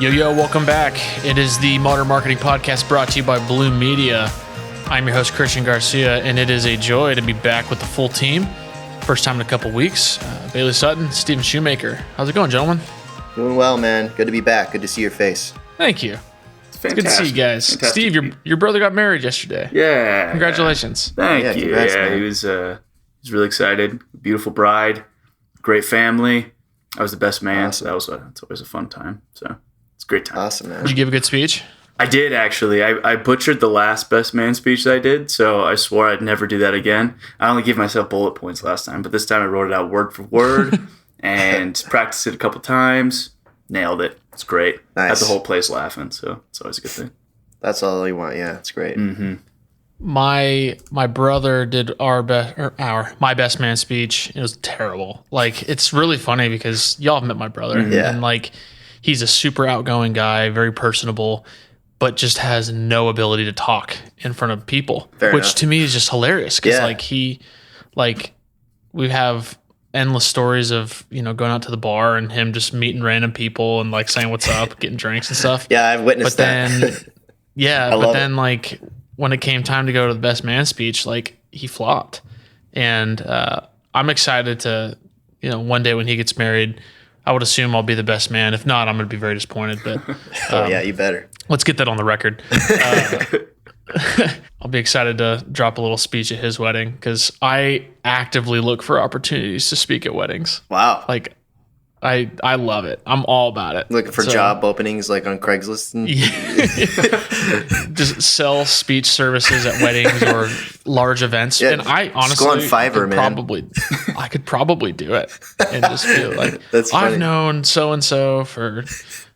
Yo, welcome back. It is the Modern Marketing Podcast brought to you by Bloom Media. I'm your host, Christian Garcia, and it is a joy to be back with the full team. First time in a couple weeks. Bailey Sutton, Stephen Shoemaker. How's it going, gentlemen? Doing well, man. Good to be back. Good to see your face. Thank you. It's fantastic. Good to see you guys. Fantastic. Steve, your brother got married yesterday. Yeah. Congratulations. Thank you. Congrats, Yeah, man. he was really excited. Beautiful bride, great family. I was the best man, Awesome. so that's always a fun time. So it's a great time. Awesome, man. Did you give a good speech? I did actually. I butchered the last best man speech that I did, so I swore I'd never do that again. I only gave myself bullet points last time, but this time I wrote it out word for word and practiced it a couple times. Nailed it. It's great. Nice. Had the whole place laughing, so it's always a good thing. That's all you want. Yeah, it's great. Mm-hmm. My brother did my best man speech. It was terrible. Like, it's really funny because y'all have met my brother, Yeah. and like, he's a super outgoing guy, very personable, but just has no ability to talk in front of people, Fair which enough. to me is just hilarious because Yeah. we have endless stories of, going out to the bar and him just meeting random people and like saying what's up, getting drinks and stuff. Yeah, I've witnessed But then, that. yeah, love but then like when it came time to go to the best man speech, like he flopped. And I'm excited to, one day when he gets married, I would assume I'll be the best man. If not, I'm going to be very disappointed. But Oh, yeah, you better. let's get that on the record. I'll be excited to drop a little speech at his wedding because I actively look for opportunities to speak at weddings. Wow. Like, I love it. I'm all about it. Looking for So- job openings like on Craigslist. And Just sell speech services at weddings or large events. Yeah, And I just honestly go on Fiverr, man. I could probably do it and just be like, That's funny. I've known so-and-so for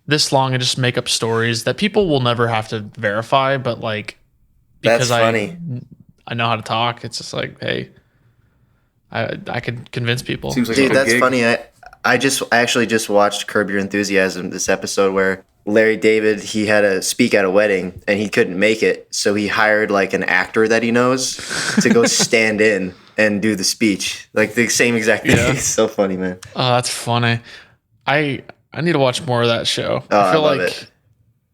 this long, and just make up stories that people will never have to verify. But like, because That's funny. I know how to talk. It's just like, hey, I could convince people. Seems like Dude, a good that's gig. funny. I actually just watched Curb Your Enthusiasm, this episode where Larry David, he had to speak at a wedding and he couldn't make it. So he hired like an actor that he knows to go stand in and do the speech. Like the same exact thing. Yeah. It's so funny, man. Oh, that's funny. I need to watch more of that show. Oh, I feel I love like it.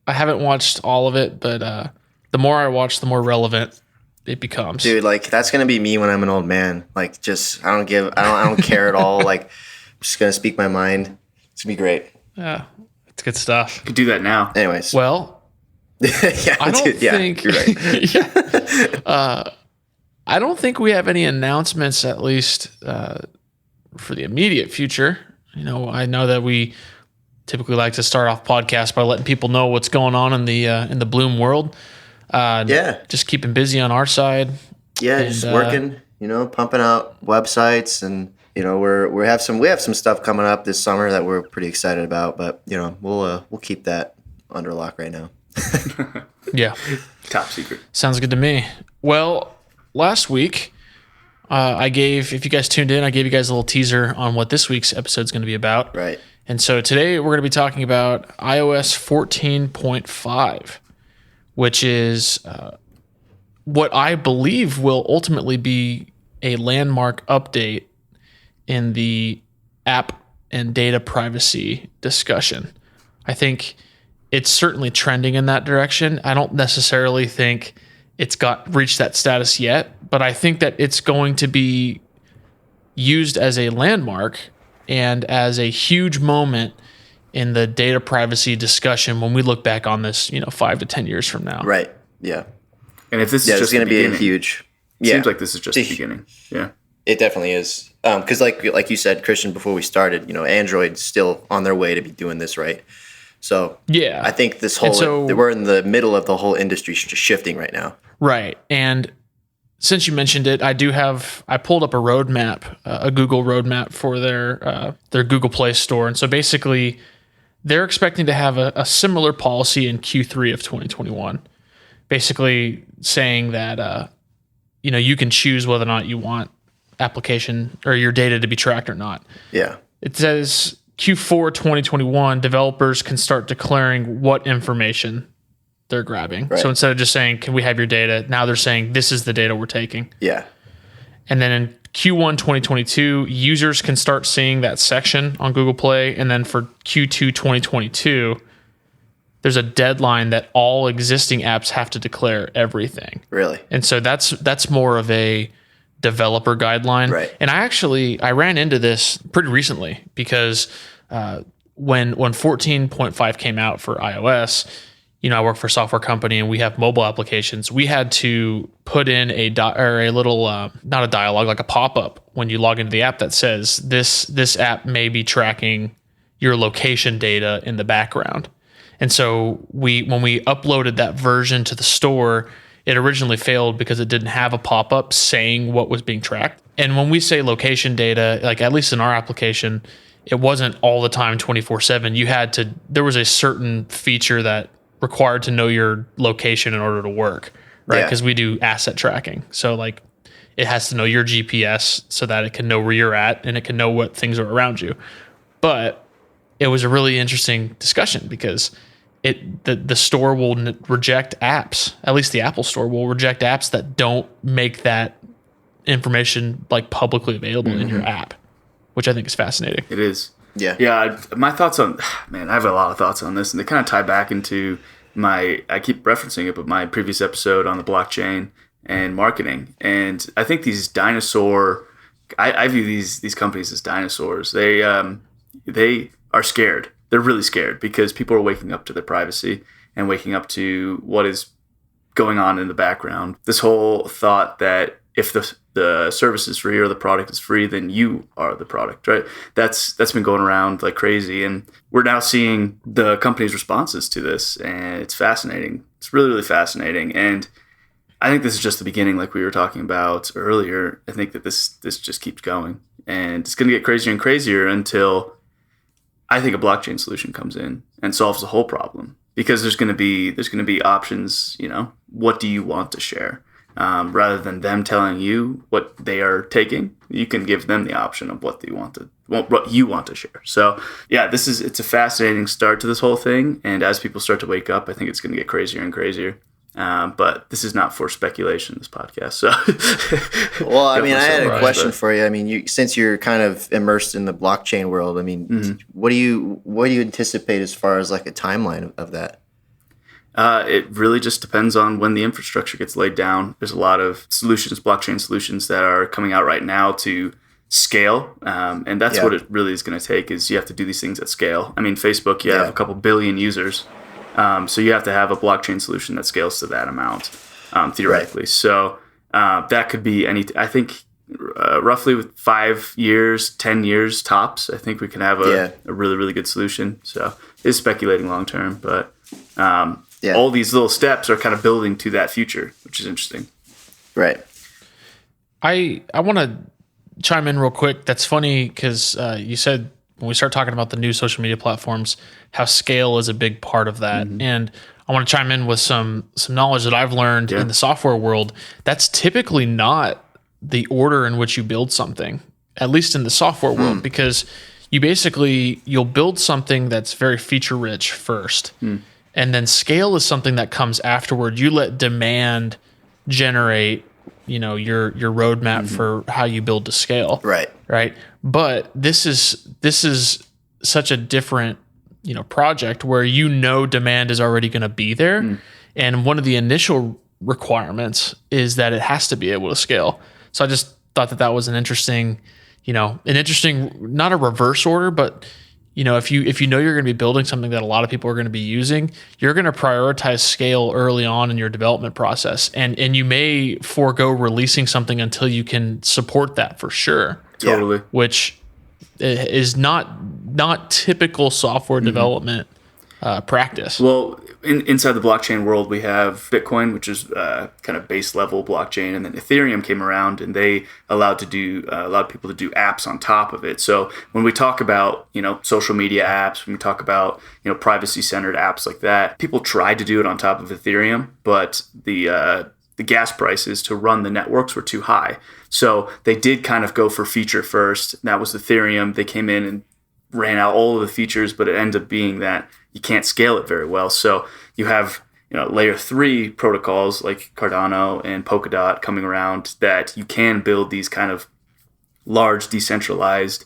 I haven't watched all of it, but the more I watch, the more relevant it becomes. Dude, like that's gonna be me when I'm an old man. Like, just I don't care at all. Like, I'm just gonna speak my mind. It's gonna be great. Yeah, it's good stuff. Could do that now. Anyways, Well, yeah, I don't dude, yeah, think you're right. Yeah. I don't think we have any announcements, at least for the immediate future. I know that we typically like to start off podcasts by letting people know what's going on in the Bloom world. Yeah. Just keeping busy on our side. Yeah, And, just working. Pumping out websites, and we have some stuff coming up this summer that we're pretty excited about. But we'll keep that under lock right now. Yeah. Top secret. Sounds good to me. Well, last week, if you guys tuned in, I gave you guys a little teaser on what this week's episode is going to be about. Right. And so today we're going to be talking about iOS 14.5, which is what I believe will ultimately be a landmark update in the app and data privacy discussion. I think it's certainly trending in that direction. I don't necessarily think it's reached that status yet, but I think that it's going to be used as a landmark and as a huge moment in the data privacy discussion when we look back on this, 5 to 10 years from now. Right. Yeah. And if this Yeah, is it's just going the to be a beginning, huge. Yeah. seems like this is just the beginning. Yeah. It definitely is. Because like you said, Christian, before we started, Android's still on their way to be doing this right. So Yeah. I think we're in the middle of the whole industry shifting right now. Right. And since you mentioned it, I pulled up a roadmap, a Google roadmap for their Google Play Store. And so basically they're expecting to have a similar policy in Q3 of 2021, basically saying that, you can choose whether or not you want application or your data to be tracked or not. Yeah. It says Q4 2021, developers can start declaring what information they're grabbing. Right. So instead of just saying, can we have your data? Now they're saying, this is the data we're taking. Yeah. And then in Q1 2022, users can start seeing that section on Google Play. And then for Q2 2022, there's a deadline that all existing apps have to declare everything. Really? And so that's more of a developer guideline. Right. And I ran into this pretty recently because when 14.5 came out for iOS, I work for a software company and we have mobile applications. We had to put in a little, not a dialogue, like a pop-up when you log into the app that says this app may be tracking your location data in the background. And so when we uploaded that version to the store, it originally failed because it didn't have a pop-up saying what was being tracked. And when we say location data, like at least in our application, it wasn't all the time 24/7. There was a certain feature that required to know your location in order to work, right? Because we do asset tracking. So like it has to know your GPS so that it can know where you're at and it can know what things are around you. But it was a really interesting discussion because the store will reject apps, at least the Apple Store will reject apps that don't make that information like publicly available in your app, which I think is fascinating. It is. Yeah. Yeah. My thoughts on, man, I have a lot of thoughts on this, and they kind of tie back into I keep referencing it, but my previous episode on the blockchain and marketing. And I think these I view these companies as dinosaurs. They are scared. They're really scared because people are waking up to their privacy and waking up to what is going on in the background. This whole thought that if the service is free or the product is free, then you are the product, right? That's been going around like crazy. And we're now seeing the company's responses to this, and it's fascinating. It's really, really fascinating. And I think this is just the beginning, like we were talking about earlier. I think that this just keeps going, and it's going to get crazier and crazier until I think a blockchain solution comes in and solves the whole problem, because there's going to be options. What do you want to share? Rather than them telling you what they are taking, you can give them the option of what you want to share. So yeah, it's a fascinating start to this whole thing. And as people start to wake up, I think it's going to get crazier and crazier. But this is not for speculation, this podcast. So, well, I had a question for you. Since you're kind of immersed in the blockchain world, what do you anticipate as far as like a timeline of that? It really just depends on when the infrastructure gets laid down. There's a lot of blockchain solutions that are coming out right now to scale. And that's what it really is going to take, is you have to do these things at scale. Facebook, you have a couple billion users. So you have to have a blockchain solution that scales to that amount, theoretically. Right. So that could be I think roughly with 5 years, 10 years tops, I think we can have a really, really good solution. So it's speculating long term, but all these little steps are kind of building to that future, which is interesting. Right. I want to chime in real quick. That's funny because you said when we start talking about the new social media platforms, how scale is a big part of that. Mm-hmm. And I want to chime in with some knowledge that I've learned in the software world. That's typically not the order in which you build something, at least in the software world, because you'll build something that's very feature rich first. And then scale is something that comes afterward. You let demand generate, your roadmap for how you build to scale. Right. But this is such a different, project where demand is already going to be there. And one of the initial requirements is that it has to be able to scale. So I just thought that was an interesting, not a reverse order, but if you know you're going to be building something that a lot of people are going to be using, you're going to prioritize scale early on in your development process, and you may forego releasing something until you can support that for sure. Totally, which is not typical software development practice. Well, inside the blockchain world, we have Bitcoin, which is kind of base level blockchain, and then Ethereum came around, and they allowed people to do apps on top of it. So when we talk about social media apps, when we talk about privacy centered apps like that, people tried to do it on top of Ethereum, but the gas prices to run the networks were too high. So they did kind of go for feature first. And that was Ethereum. They came in and ran out all of the features, but it ended up being that you can't scale it very well. So you have layer 3 protocols like Cardano and Polkadot coming around that you can build these kind of large decentralized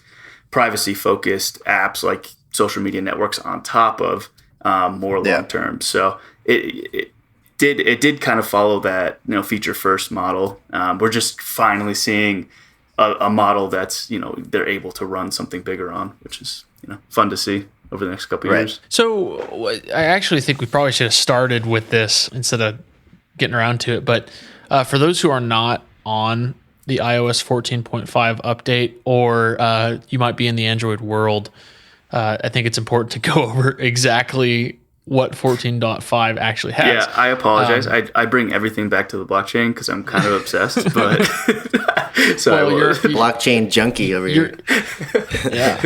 privacy focused apps like social media networks on top of. more long term. So it did kind of follow that feature first model. We're just finally seeing a model that's they're able to run something bigger on, which is fun to see over the next couple of years. So I actually think we probably should have started with this instead of getting around to it. But for those who are not on the iOS 14.5 update, or you might be in the Android world, I think it's important to go over exactly what 14.5 actually has. Yeah, I apologize. I bring everything back to the blockchain because I'm kind of obsessed, but so you're a blockchain junkie over here. Yeah.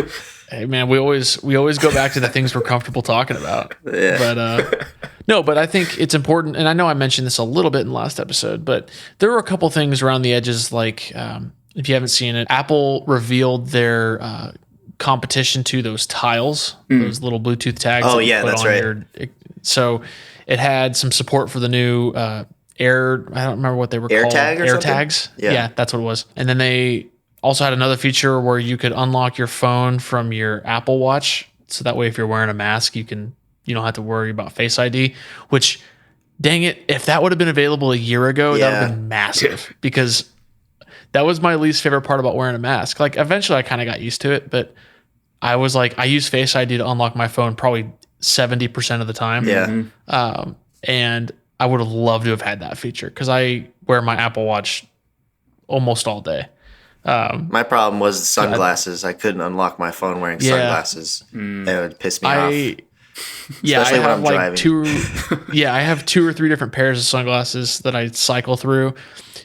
Hey man, we always go back to the things we're comfortable talking about. Yeah. But I think it's important, and I know I mentioned this a little bit in the last episode, but there were a couple things around the edges, like if you haven't seen it, Apple revealed their competition to those tiles, those little Bluetooth tags. Oh yeah, that's right. So it had some support for the new I don't remember what they were called. AirTags? Yeah, that's what it was. And then they also had another feature where you could unlock your phone from your Apple Watch. So that way, if you're wearing a mask, you don't have to worry about Face ID, which, dang it, if that would have been available a year ago, that would have been massive, because that was my least favorite part about wearing a mask. Like, eventually I kind of got used to it, but I was like, I use Face ID to unlock my phone probably 70% of the time. Yeah. And I would have loved to have had that feature, because I wear my Apple Watch almost all day. My problem was the sunglasses. I couldn't unlock my phone wearing sunglasses. It would piss me off. Especially when I'm driving. I have 2 or 3 different pairs of sunglasses that I cycle through.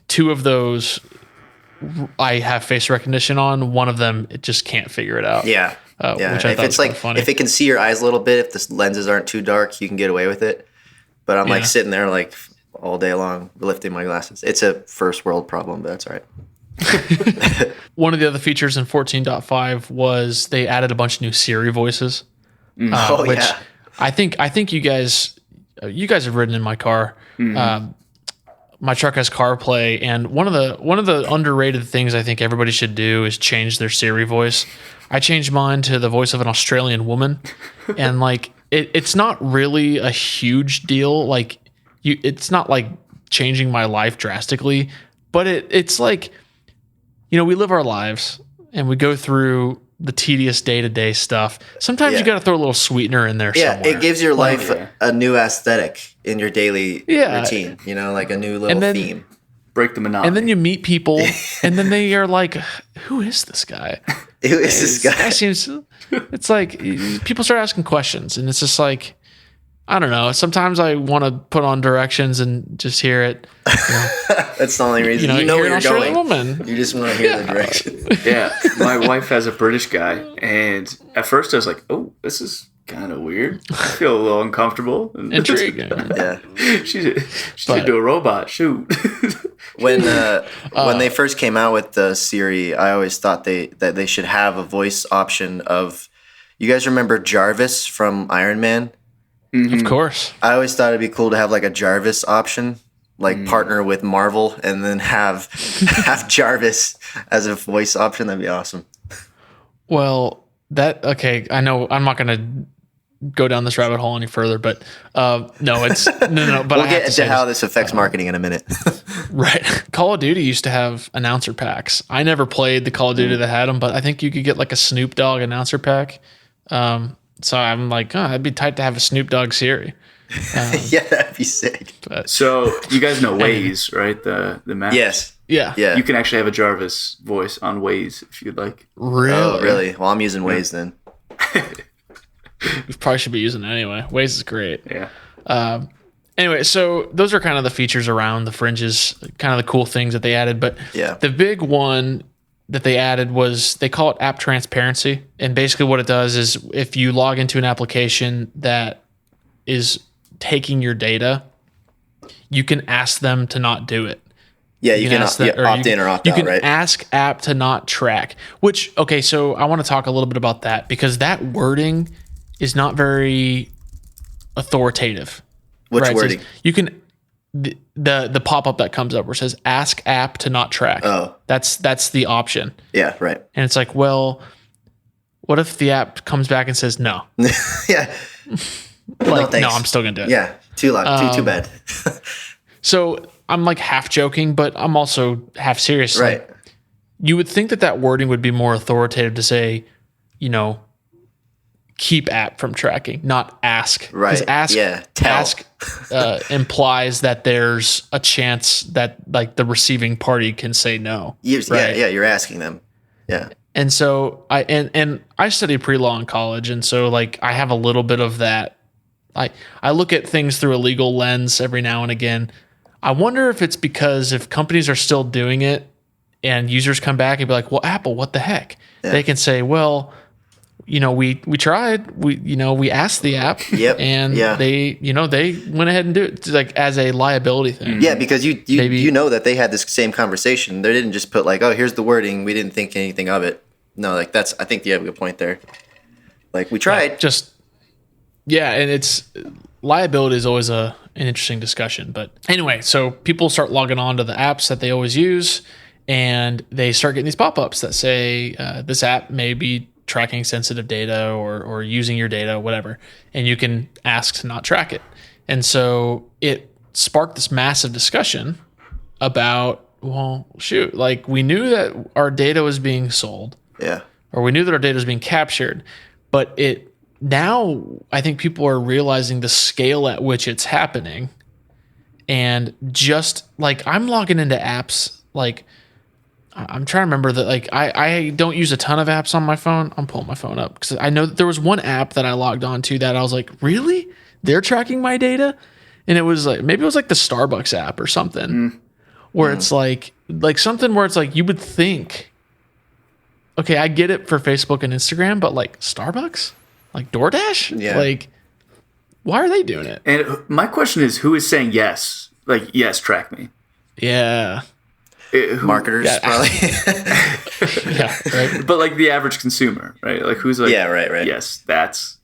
2 of those I have face recognition on. One of them, it just can't figure it out. Yeah. Which I thought was like, funny. If it can see your eyes a little bit, if the lenses aren't too dark, you can get away with it. But I'm like sitting there like all day long lifting my glasses. It's a first world problem, but that's all right. One of the other features in 14.5 was they added a bunch of new Siri voices. Which I think you guys have ridden in my car. My truck has CarPlay, and one of the underrated things I think everybody should do is change their Siri voice. I changed mine to the voice of an Australian woman, and like it's not really a huge deal. Like it's not like changing my life drastically, but it's like, we live our lives and we go through the tedious day-to-day stuff. Sometimes you got to throw a little sweetener in there somewhere. It gives your life a new aesthetic in your daily routine, like a new little theme. Break the monotony. And then you meet people, and then they are like, who is this guy? Who is this guy? It's like people start asking questions, and it's just like, I don't know. Sometimes I want to put on directions and just hear it. That's the only reason. You know where you're going. Woman. You just want to hear the direction. Yeah. My wife has a British guy, and at first I was like, oh, this is kind of weird. I feel a little uncomfortable. Intriguing. Yeah. She's into a robot. Shoot. When they first came out with the Siri, I always thought that they should have a voice option of. You guys remember Jarvis from Iron Man? Mm-hmm. Of course. I always thought it'd be cool to have like a Jarvis option, like partner with Marvel, and then have Jarvis as a voice option. That'd be awesome. Well, I know I'm not going to go down this rabbit hole any further, but no. But we'll get into how this affects marketing in a minute. Right. Call of Duty used to have announcer packs. I never played the Call of Duty that had them, but I think you could get like a Snoop Dogg announcer pack. So I'm like, it'd be tight to have a Snoop Dogg Siri. Yeah, that'd be sick. So you guys know Waze, right? The map. Yes. Yeah. You can actually have a Jarvis voice on Waze if you'd like. Really? Oh, really? Well, I'm using Waze then. We probably should be using it anyway. Waze is great. Yeah. Anyway, so those are kind of the features around the fringes, kind of the cool things that they added. But the big one that they added was, they call it app transparency. And basically what it does is, if you log into an application that is taking your data, you can ask them to not do it. Yeah, you can opt in or opt out, right? You can ask app to not track, so I want to talk a little bit about that, because that wording is not very authoritative. Which wording? You can, the pop-up that comes up where it says ask app to not track. Oh. That's the option. Yeah, right. And it's like, well, what if the app comes back and says no? Yeah. Like, thanks. no, I'm still gonna do it. Yeah, too loud, too bad. So I'm like half joking, but I'm also half serious. Right. Like, you would think that wording would be more authoritative to say, keep app from tracking, not ask. Right. Tell. Ask implies that there's a chance that like the receiving party can say no. Right? Yeah, you're asking them. Yeah. And so I studied pre-law in college, and so like I have a little bit of that. I look at things through a legal lens every now and again. I wonder if it's because if companies are still doing it and users come back and be like, well, Apple, what the heck? Yeah. They can say, well, we tried, we asked the app and they went ahead and do it like as a liability thing. Yeah. Because you know that they had this same conversation. They didn't just put like, oh, here's the wording. We didn't think anything of it. No, like I think you have a good point there. Like we tried. And it's liability is always an interesting discussion. But anyway, so people start logging on to the apps that they always use, and they start getting these pop-ups that say this app may be tracking sensitive data or using your data, whatever, and you can ask to not track it. And so it sparked this massive discussion about, well, shoot, like we knew that our data was being sold. Yeah. Or we knew that our data was being captured, but now I think people are realizing the scale at which it's happening. And just like I'm logging into apps, like I'm trying to remember that, like I don't use a ton of apps on my phone. I'm pulling my phone up because I know that there was one app that I logged on to that I was like, really? They're tracking my data? And it was like, maybe it was like the Starbucks app or something where it's like something where it's like, you would think, okay, I get it for Facebook and Instagram, but like Starbucks? Like DoorDash? Yeah. Like, why are they doing it? And my question is, who is saying yes? Like, yes, track me. Yeah. Marketers, probably. Yeah, right. But like the average consumer, right? Like who's like, yeah, right. Yes, that's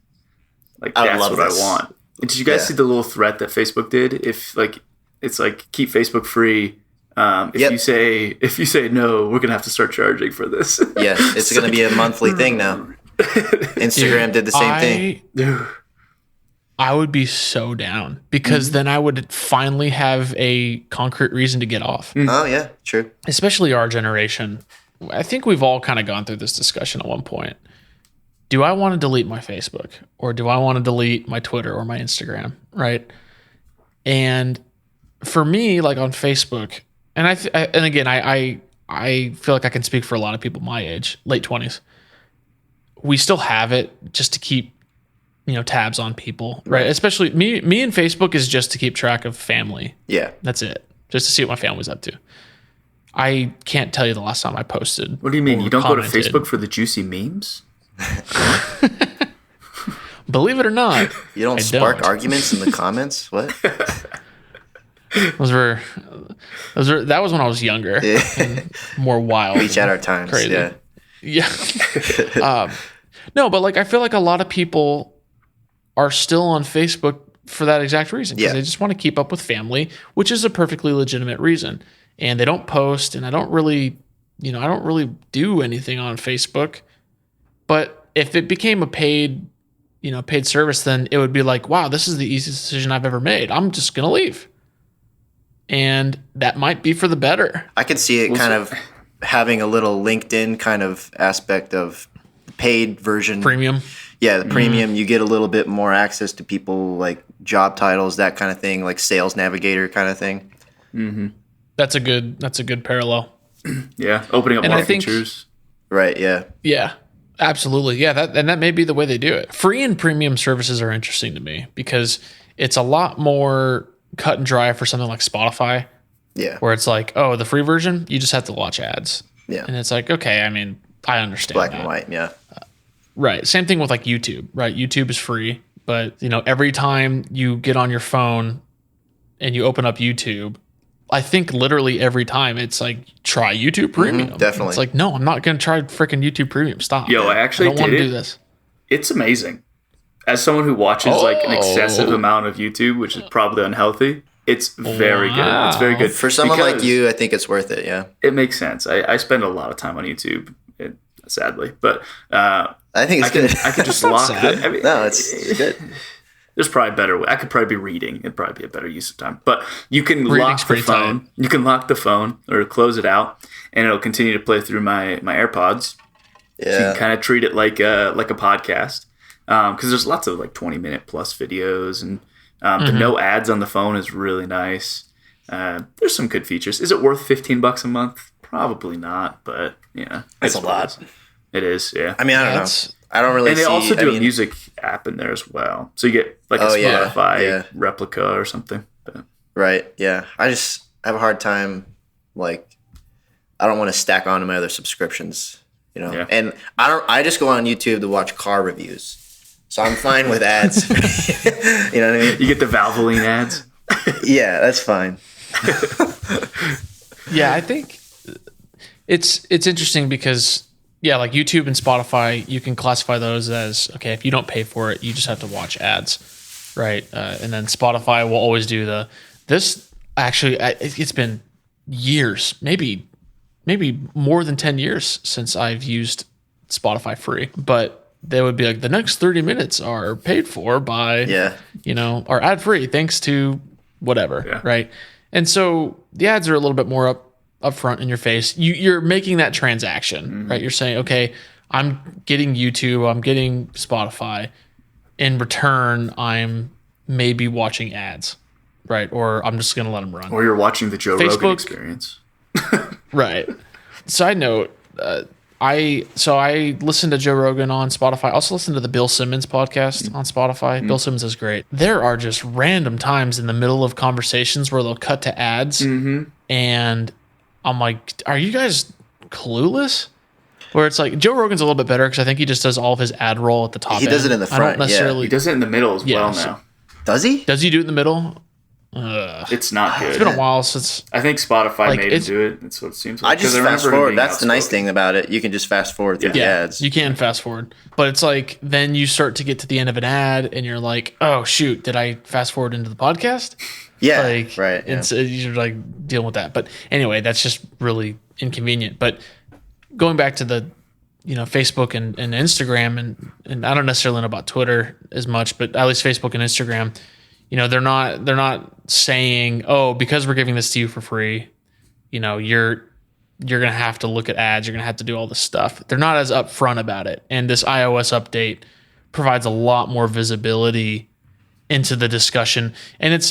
what I want. And did you guys see the little threat that Facebook did? If like, it's like keep Facebook free. If you say no, we're gonna have to start charging for this. Yeah, it's gonna be a monthly thing now. Instagram did the same thing. I would be so down because then I would finally have a concrete reason to get off. Oh yeah, true. Especially our generation. I think we've all kind of gone through this discussion at one point. Do I want to delete my Facebook or do I want to delete my Twitter or my Instagram? Right. And for me, like on Facebook, and I feel like I can speak for a lot of people my age, late 20s. We still have it just to keep, tabs on people, right? Especially me and Facebook is just to keep track of family. Yeah. That's it. Just to see what my family's up to. I can't tell you the last time I posted. What do you mean? You don't go to Facebook for the juicy memes? Believe it or not. You don't spark arguments in the comments? What? That was when I was younger and more wild. Each at our times. Crazy. Yeah. No, but like I feel like a lot of people are still on Facebook for that exact reason because they just want to keep up with family, which is a perfectly legitimate reason. And they don't post, and I don't really do anything on Facebook. But if it became a paid service, then it would be like, wow, this is the easiest decision I've ever made. I'm just gonna leave. And that might be for the better. I could see it kind of having a little LinkedIn kind of aspect of the paid version. Premium. Yeah, the premium, you get a little bit more access to people like job titles, that kind of thing, like sales navigator kind of thing. Mm-hmm. That's a good parallel. Yeah, opening up more features. Right, yeah. Yeah, absolutely. Yeah, that may be the way they do it. Free and premium services are interesting to me because it's a lot more cut and dry for something like Spotify. Yeah. Where it's like, oh, the free version, you just have to watch ads. Yeah. And it's like, okay, I mean, I understand Black and white, yeah. Right. Same thing with like YouTube, right? YouTube is free, but every time you get on your phone and you open up YouTube, I think literally every time it's like, try YouTube Premium. Definitely. It's like, no, I'm not going to try freaking YouTube Premium. Stop. Yo, I actually don't want to do this. It's amazing. As someone who watches like an excessive amount of YouTube, which is probably unhealthy, it's very good. It's very good. For someone like you, I think it's worth it, yeah. It makes sense. I spend a lot of time on YouTube, sadly. But I think it's good. I can just lock it. I mean, no, it's good. There's probably a better way. I could probably be reading. It'd probably be a better use of time. But you can lock the phone. You can lock the phone or close it out, and it'll continue to play through my AirPods. Yeah. So you can kind of treat it like a podcast. Because there's lots of like 20-minute plus videos, and the no ads on the phone is really nice. There's some good features. Is it worth $15 a month? Probably not, but yeah, it's a lot. It is, yeah. I mean, I don't know. I don't really. And they also do a music app in there as well, so you get like a Spotify replica or something. But. Right. Yeah. I have a hard time. Like, I don't want to stack onto my other subscriptions, you know. Yeah. And I just go on YouTube to watch car reviews. So I'm fine with ads. You know what I mean? You get the Valvoline ads? Yeah, that's fine. Yeah, I think it's interesting because, yeah, like YouTube and Spotify, you can classify those as, okay, if you don't pay for it, you just have to watch ads, right? And then Spotify will always do it's been years, maybe more than 10 years since I've used Spotify free, but they would be like, the next 30 minutes are paid for by, are ad free thanks to whatever, right? And so the ads are a little bit more upfront in your face. You're making that transaction, right? You're saying, okay, I'm getting YouTube, I'm getting Spotify. In return, I'm maybe watching ads, right? Or I'm just going to let them run. Or you're watching the Joe Rogan Experience. Right. Side note, I listen to Joe Rogan on Spotify. I also listen to the Bill Simmons podcast on Spotify. Bill Simmons is great. There are just random times in the middle of conversations where they'll cut to ads, and I'm like, are you guys clueless? Where it's like, Joe Rogan's a little bit better because I think he just does all of his ad roll at the top. He does it in the front. I don't necessarily. He does it in the middle as well now. Does he? Does he do it in the middle? It's not good. It's been a while since. I think Spotify made him do it. That's what it seems like. I just fast forward. That's the nice thing about it. You can just fast forward through the ads. You can fast forward. But it's like, then you start to get to the end of an ad and you're like, oh, shoot, did I fast forward into the podcast? Yeah. Like, right. And so you're like dealing with that. But anyway, that's just really inconvenient. But going back to the, Facebook and Instagram, and I don't necessarily know about Twitter as much, but at least Facebook and Instagram, they're not saying, oh, because we're giving this to you for free, you're going to have to look at ads. You're going to have to do all this stuff. They're not as upfront about it. And this iOS update provides a lot more visibility into the discussion. And it's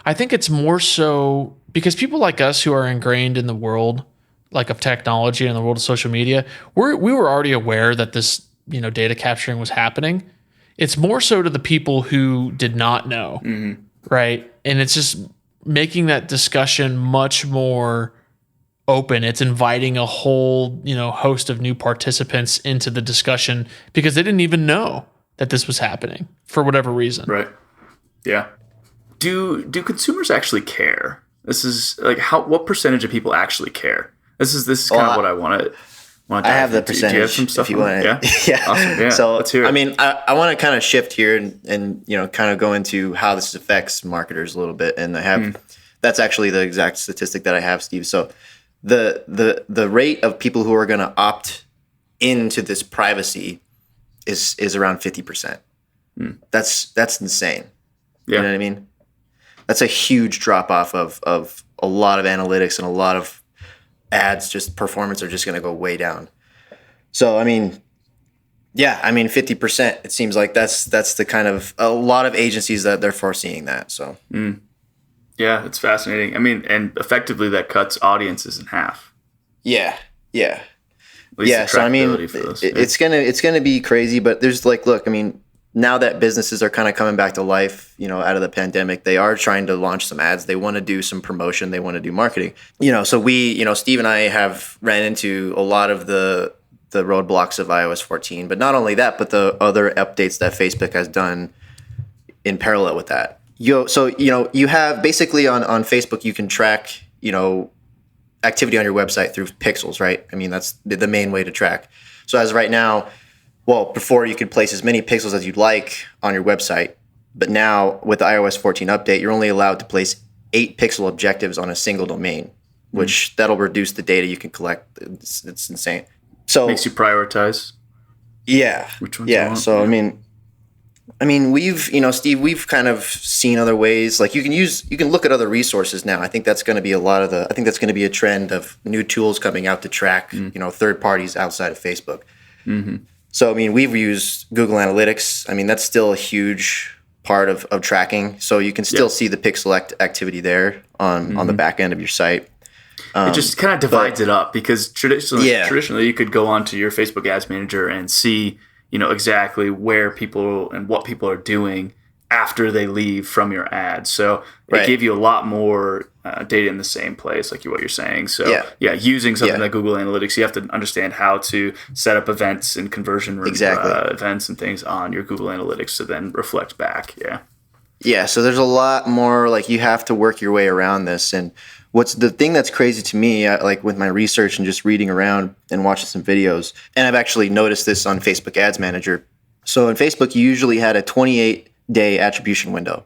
I think it's more so because people like us who are ingrained in the world, like of technology and the world of social media, we were already aware that this, data capturing was happening. It's more so to the people who did not know, right? And it's just making that discussion much more open. It's inviting a whole, host of new participants into the discussion because they didn't even know that this was happening for whatever reason. Right. Yeah. Do consumers actually care? This is like what percentage of people actually care? This is kind of what I want to. I have the percentage. Do you have some stuff if you want to. Yeah. Awesome. Yeah. So, let's hear it. I mean, I want to kind of shift here and kind of go into how this affects marketers a little bit. And I have that's actually the exact statistic that I have, Steve. So the rate of people who are going to opt into this privacy is around 50%. That's insane. Yeah. You know what I mean? That's a huge drop off of a lot of analytics and a lot of ads, just performance are just going to go way down. So, 50%, it seems like that's the kind of a lot of agencies that they're foreseeing that. So, yeah, it's fascinating. I mean, and effectively that cuts audiences in half. Yeah. At least So, it's going to be crazy, but there's look, now that businesses are kind of coming back to life, out of the pandemic, they are trying to launch some ads. They want to do some promotion. They want to do marketing. So we, Steve and I have ran into a lot of the roadblocks of iOS 14, but not only that, but the other updates that Facebook has done in parallel with that. You have basically on Facebook, you can track, activity on your website through pixels, right? That's the main way to track. So as right now, well, before you could place as many pixels as you'd like on your website, but now with the iOS 14 update, you're only allowed to place 8 pixel objectives on a single domain, which that'll reduce the data you can collect. It's insane. So makes you prioritize. Yeah. Which ones you want. So I mean, Steve, we've kind of seen other ways. Like you can look at other resources now. I think that's going to be I think that's going to be a trend of new tools coming out to track, third parties outside of Facebook. Mm-hmm. So, I mean, we've used Google Analytics. I mean, that's still a huge part of tracking. So you can still see the pixel activity there on the back end of your site. It just kind of divides it up because traditionally you could go onto your Facebook Ads Manager and see, exactly where people and what people are doing after they leave from your ad. So it gave you a lot more data in the same place, like what you're saying. So using something like Google Analytics, you have to understand how to set up events and conversion events and things on your Google Analytics to then reflect back. Yeah. So there's a lot more, like you have to work your way around this. And what's the thing that's crazy to me, like with my research and just reading around and watching some videos, and I've actually noticed this on Facebook Ads Manager. So in Facebook, you usually had a 28-day attribution window.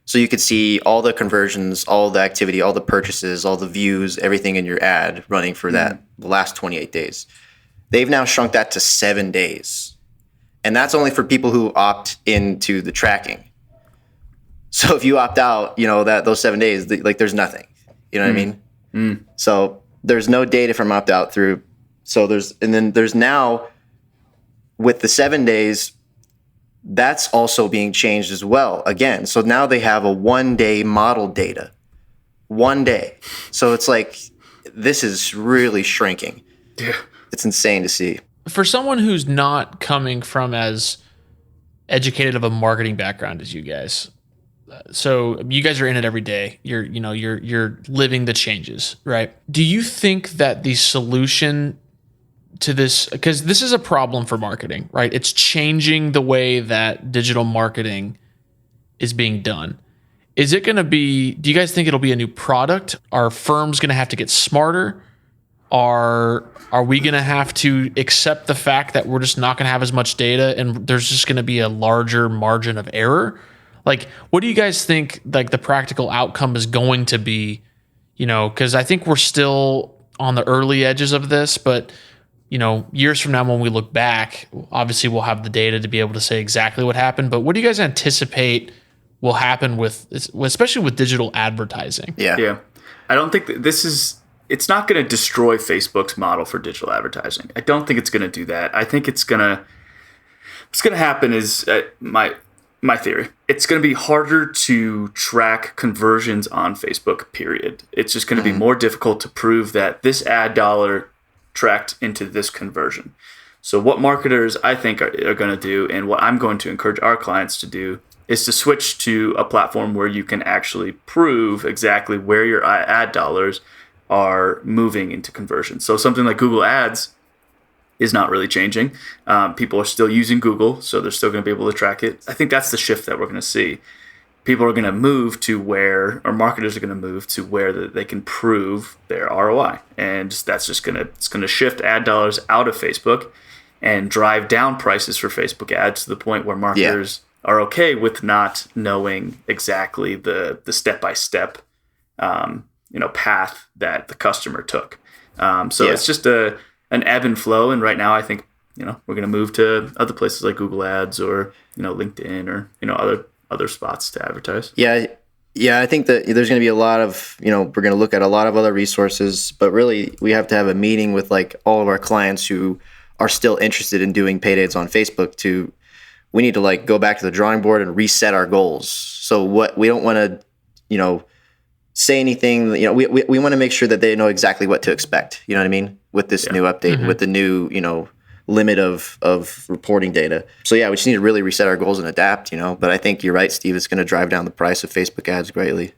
So you could see all the conversions, all the activity, all the purchases, all the views, everything in your ad running for the last 28 days. They've now shrunk that to 7 days. And that's only for people who opt into the tracking. So if you opt out, those 7 days, there's nothing. You know what I mean? So there's no data from opt out through. So there's now with the 7 days, that's also being changed as well. Again, so now they have a 1 day model data. 1 day. So it's like, this is really shrinking. Yeah. It's insane to see. For someone who's not coming from as educated of a marketing background as you guys, so you guys are in it every day. You're living the changes, right? Do you think that the solution to this, because this is a problem for marketing, right? It's changing the way that digital marketing is being done. Is it going to be, do you guys think it'll be a new product? Are firms going to have to get smarter? Are we going to have to accept the fact that we're just not going to have as much data and there's just going to be a larger margin of error? Like, what do you guys think, like, the practical outcome is going to be? Because I think we're still on the early edges of this, but, years from now when we look back, obviously we'll have the data to be able to say exactly what happened. But what do you guys anticipate will happen especially with digital advertising? Yeah. I don't think that it's not going to destroy Facebook's model for digital advertising. I don't think it's going to do that. I think what's going to happen is my theory. It's going to be harder to track conversions on Facebook, period. It's just going to be more difficult to prove that this ad dollar tracked into this conversion. So what marketers, I think, are going to do, and what I'm going to encourage our clients to do, is to switch to a platform where you can actually prove exactly where your ad dollars are moving into conversion. So something like Google Ads is not really changing. People are still using Google, so they're still going to be able to track it. I think that's the shift that we're going to see. People are going to move to where, or marketers are going to move to where they can prove their ROI, and that's just going to shift ad dollars out of Facebook and drive down prices for Facebook ads to the point where marketers are okay with not knowing exactly the step-by-step path that the customer took. It's just an ebb and flow. And right now, I think, we're going to move to other places like Google Ads or, LinkedIn or, other spots to advertise. Yeah. I think that there's going to be a lot of, we're going to look at a lot of other resources, but really we have to have a meeting with like all of our clients who are still interested in doing paid ads on Facebook we need to like go back to the drawing board and reset our goals. So we don't want to, say anything, we want to make sure that they know exactly what to expect, you know what I mean? With this new update, with the new, limit of reporting data. So we just need to really reset our goals and adapt, but I think you're right, Steve, it's going to drive down the price of Facebook ads greatly.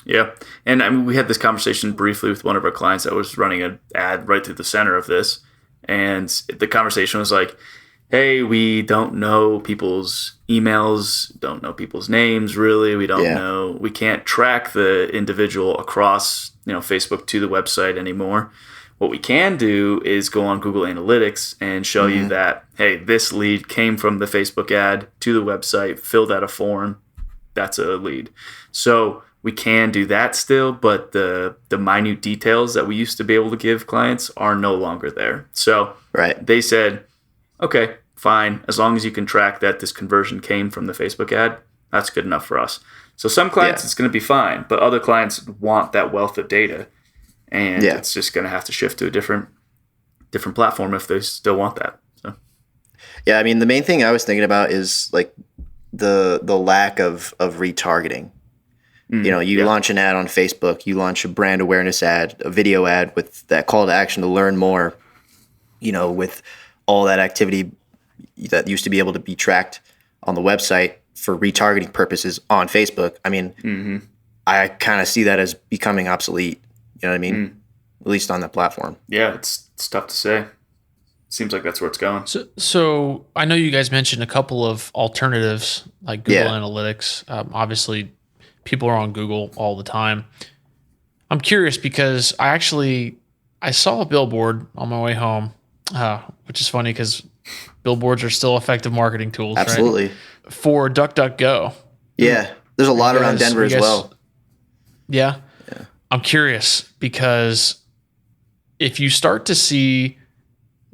Yeah. And I mean, we had this conversation briefly with one of our clients that was running an ad right through the center of this. And the conversation was like, hey, we don't know people's emails, don't know people's names, really. We don't know. We can't track the individual across, Facebook to the website anymore. What we can do is go on Google Analytics and show you that, hey, this lead came from the Facebook ad to the website, filled out a form. That's a lead. So we can do that still, but the minute details that we used to be able to give clients are no longer there. So they said, okay, fine. As long as you can track that this conversion came from the Facebook ad, that's good enough for us. So some clients, it's going to be fine, but other clients want that wealth of data, and it's just going to have to shift to a different platform if they still want that. So. Yeah, I mean, the main thing I was thinking about is like the lack of retargeting. You launch an ad on Facebook, you launch a brand awareness ad, a video ad with that call to action to learn more, with all that activity that used to be able to be tracked on the website for retargeting purposes on Facebook. I mean, I kind of see that as becoming obsolete. You know what I mean? At least on that platform. Yeah, it's tough to say. Seems like that's where it's going. So I know you guys mentioned a couple of alternatives like Google Analytics. Obviously, people are on Google all the time. I'm curious because I saw a billboard on my way home, which is funny because billboards are still effective marketing tools. Absolutely. Right? For DuckDuckGo. Yeah. There's a lot around Denver as well. Yeah. I'm curious because if you start to see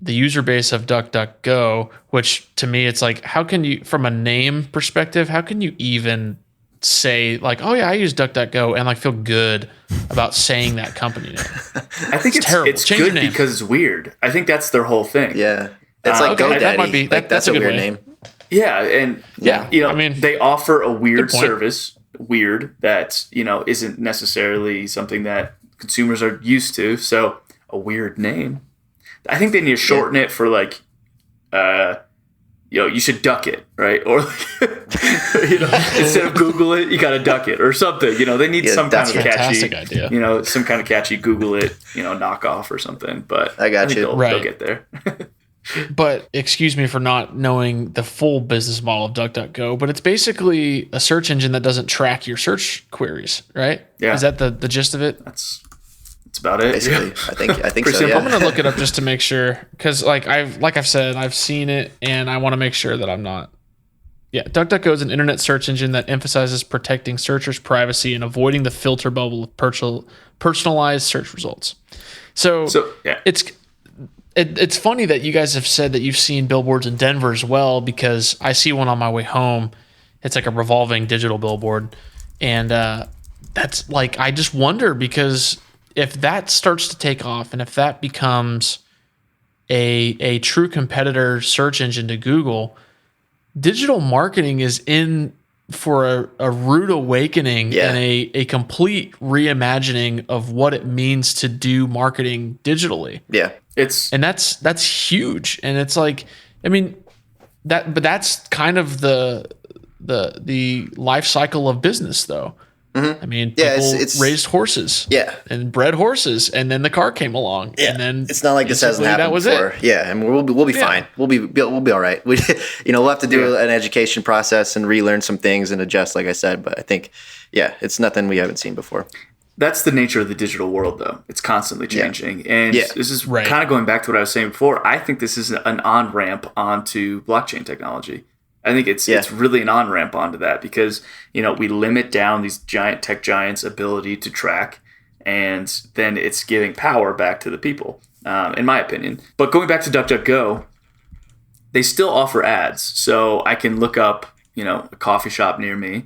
the user base of DuckDuckGo, which to me, it's like, how can you, from a name perspective, how can you even say like, oh yeah, I use DuckDuckGo and like feel good about saying that company name? I think it's terrible. It's good because it's weird. I think that's their whole thing. Yeah. It's like GoDaddy. That might be, that's a weird way. name. Yeah. And I mean, they offer a weird service, that, isn't necessarily something that consumers are used to. So a weird name. I think they need to shorten it for like, you should duck it, right? Or instead of Google it, you got to duck it or something. They need some kind of catchy idea. Some kind of catchy Google it, knockoff or something. But I got you. They'll get there. But excuse me for not knowing the full business model of DuckDuckGo, but it's basically a search engine that doesn't track your search queries, right? Yeah. Is that the gist of it? That's about it. Basically, I think so. Yeah. I'm gonna look it up just to make sure, because like I've said, I've seen it, and I want to make sure that I'm not. Yeah, DuckDuckGo is an internet search engine that emphasizes protecting searchers' privacy and avoiding the filter bubble of personalized search results. So yeah. It's funny that you guys have said that you've seen billboards in Denver as well, because I see one on my way home. It's like a revolving digital billboard, and that's like, I just wonder, because if that starts to take off and if that becomes a true competitor search engine to Google, digital marketing is in for a rude awakening and a complete reimagining of what it means to do marketing digitally. Yeah. That's huge. And it's like, I mean, but that's kind of the life cycle of business though. Mm-hmm. I mean, people raised horses, and bred horses, and then the car came along, and then it's not like this hasn't happened before. It. Yeah, and we'll be fine. We'll be all right. We'll have to do an education process and relearn some things and adjust, like I said. But I think, it's nothing we haven't seen before. That's the nature of the digital world, though. It's constantly changing, and this is kind of going back to what I was saying before. I think this is an on-ramp onto blockchain technology. I think it's really an on-ramp onto that, because, we limit down these giant tech giants' ability to track, and then it's giving power back to the people, in my opinion. But going back to DuckDuckGo, they still offer ads. So I can look up, a coffee shop near me,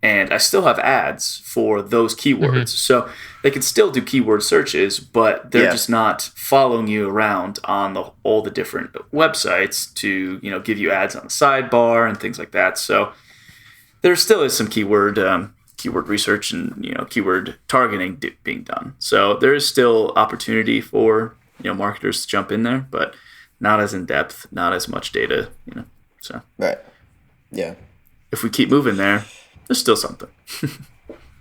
and I still have ads for those keywords. Mm-hmm. So they can still do keyword searches, but they're just not following you around on all the different websites to, give you ads on the sidebar and things like that. So there still is some keyword research and, keyword targeting being done. So there is still opportunity for, marketers to jump in there, but not as in depth, not as much data, so. Right. Yeah. If we keep moving there, there's still something.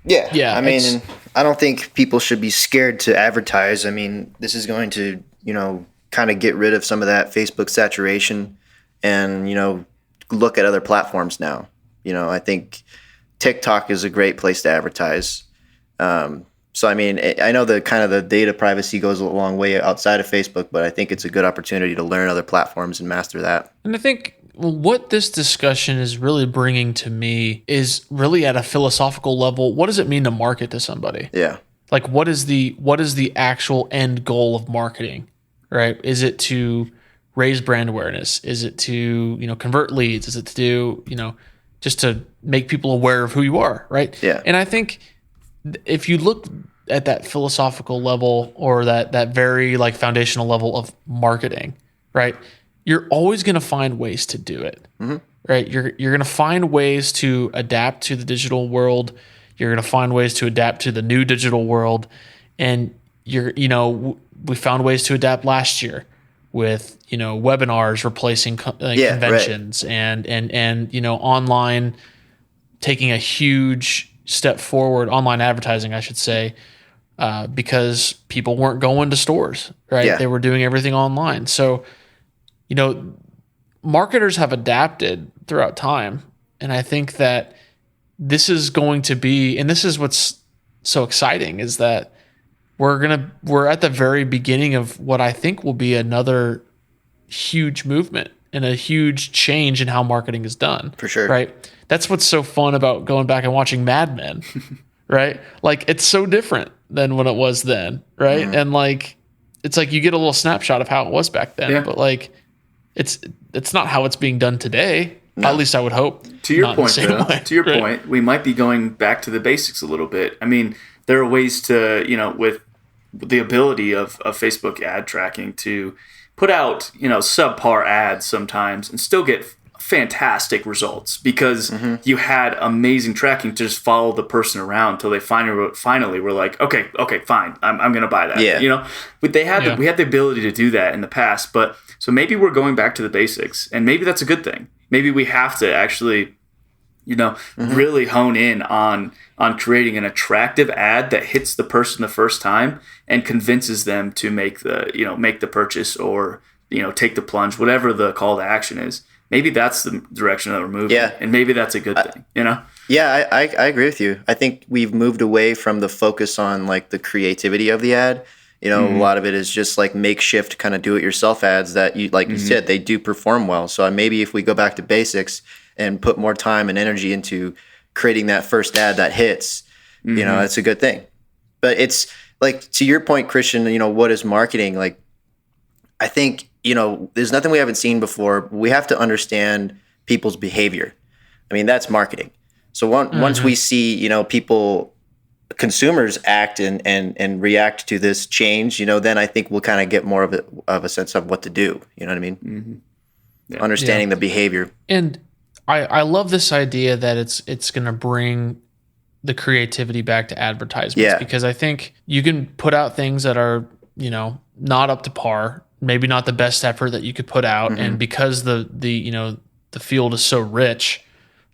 Yeah. I mean, I don't think people should be scared to advertise. I mean, this is going to, kind of get rid of some of that Facebook saturation and, look at other platforms now. I think TikTok is a great place to advertise. So, I mean, I know the data privacy goes a long way outside of Facebook, but I think it's a good opportunity to learn other platforms and master that. And I think what this discussion is really bringing to me is really at a philosophical level. What does it mean to market to somebody? Yeah. Like, what is the actual end goal of marketing, right? Is it to raise brand awareness? Is it to, convert leads? Is it to do, just to make people aware of who you are, right? Yeah. And I think if you look at that philosophical level or that very like foundational level of marketing, right? You're always going to find ways to do it, right? You're going to find ways to adapt to the digital world. You're going to find ways to adapt to the new digital world. And we found ways to adapt last year with, webinars replacing conventions and online taking a huge step forward, online advertising, I should say, because people weren't going to stores, right? Yeah. They were doing everything online. So, marketers have adapted throughout time. And I think that this is going to be, and this is what's so exciting, is that we're at the very beginning of what I think will be another huge movement and a huge change in how marketing is done. For sure. Right. That's what's so fun about going back and watching Mad Men, right? Like, it's so different than when it was then. Right. And like, it's like you get a little snapshot of how it was back then, but like, it's not how it's being done today. No. At least I would hope. To your point, point, we might be going back to the basics a little bit. I mean, there are ways to, with the ability of Facebook ad tracking to put out, subpar ads sometimes and still get fantastic results because you had amazing tracking to just follow the person around until they finally were like, okay, fine, I'm going to buy that. Yeah. But we had the ability to do that in the past, but so maybe we're going back to the basics, and maybe that's a good thing. Maybe we have to actually, really hone in on creating an attractive ad that hits the person the first time and convinces them to make the purchase or, take the plunge, whatever the call to action is. Maybe that's the direction that we're moving. Yeah. And maybe that's a good thing, Yeah, I agree with you. I think we've moved away from the focus on like the creativity of the ad. A lot of it is just like makeshift kind of do-it-yourself ads that you said, they do perform well. So maybe if we go back to basics and put more time and energy into creating that first ad that hits, that's a good thing. But it's like, to your point, Christian, what is marketing? Like, I think, there's nothing we haven't seen before. But we have to understand people's behavior. I mean, that's marketing. So once we see, consumers act and react to this change, then I think we'll kind of get more of a sense of what to do. You know what I mean? Yeah. Understanding the behavior. And I love this idea that it's going to bring the creativity back to advertisements, because I think you can put out things that are, not up to par, maybe not the best effort that you could put out. And because the field is so rich,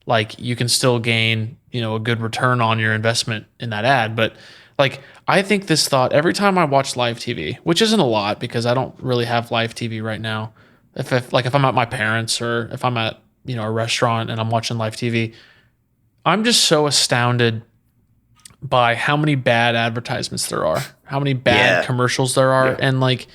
like, you can still gain, a good return on your investment in that ad. But like, I think this thought every time I watch live TV, which isn't a lot because I don't really have live TV right now. If I'm at my parents' or if I'm at, a restaurant and I'm watching live TV, I'm just so astounded by how many bad advertisements there are, how many bad commercials there are. And like,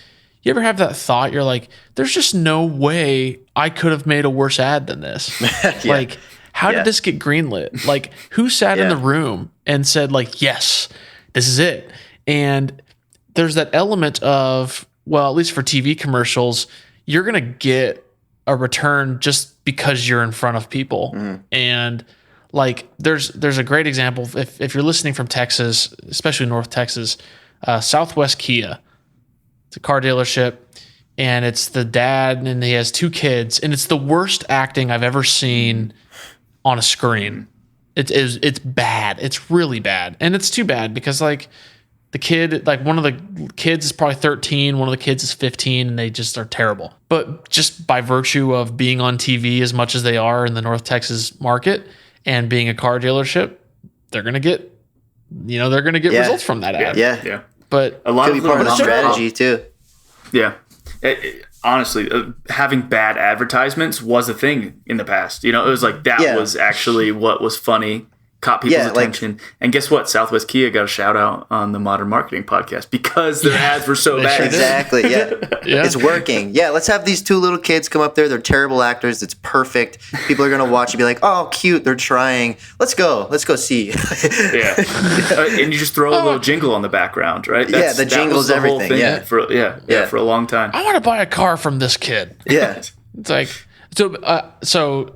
you ever have that thought? You're like, there's just no way I could have made a worse ad than this. Like, how did this get greenlit? Like, who sat in the room and said like, yes, this is it? And there's that element of, well, at least for TV commercials, you're going to get a return just because you're in front of people. And like, there's a great example. If you're listening from Texas, especially North Texas, Southwest Kia, it's a car dealership, and it's the dad and he has two kids, and it's the worst acting I've ever seen on a screen. It's bad. It's really bad. And it's too bad because like the kid, like one of the kids is probably 13, one of the kids is 15, and they just are terrible. But just by virtue of being on TV as much as they are in the North Texas market and being a car dealership, they're going to get, results from that ad. Yeah. But a lot could of be part of the strategy too. Yeah. Honestly, having bad advertisements was a thing in the past. It was like that was actually what was funny caught people's Yeah, like- attention. And guess what? Southwest Kia got a shout out on the Modern Marketing Podcast because their ads were so They bad. sure did. Exactly. Yeah. Yeah. It's working. Yeah. Let's have these two little kids come up there. They're terrible actors. It's perfect. People are gonna watch and be like, "Oh, cute. They're trying. Let's go. Let's go see." Yeah. And you just throw a little jingle on the background, right? Yeah, the that jingle's was the whole everything, thing yeah. For a long time. I want to buy a car from this kid. Yeah. It's like, so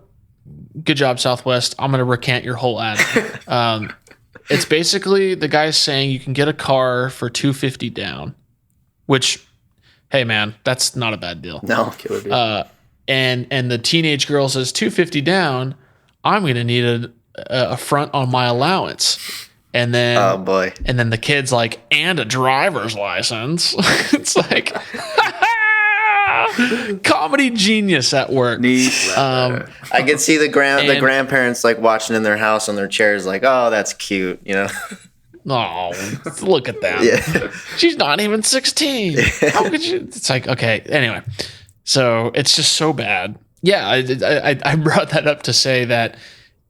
good job, Southwest. I'm going to recant your whole ad. It's basically the guy's saying you can get a car for $250 down, which, hey man, that's not a bad deal. No. Killer deal. And the teenage girl says $250 down. I'm going to need a front on my allowance. And then, Oh boy. and then the kid's like, and a driver's license. It's like, comedy genius at work. Neat. I could see the And- grandparents like watching in their house on their chairs, like, "Oh, that's cute," you know. Oh, look at that. Yeah. She's not even 16. How could you? It's like, okay. Anyway, so it's just so bad. Yeah, I brought that up to say that,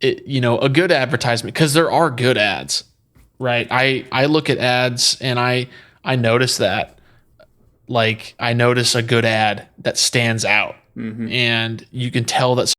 a good advertisement, because there are good ads, right? I look at ads and I notice that. Like, I notice a good ad that stands out, and you can tell that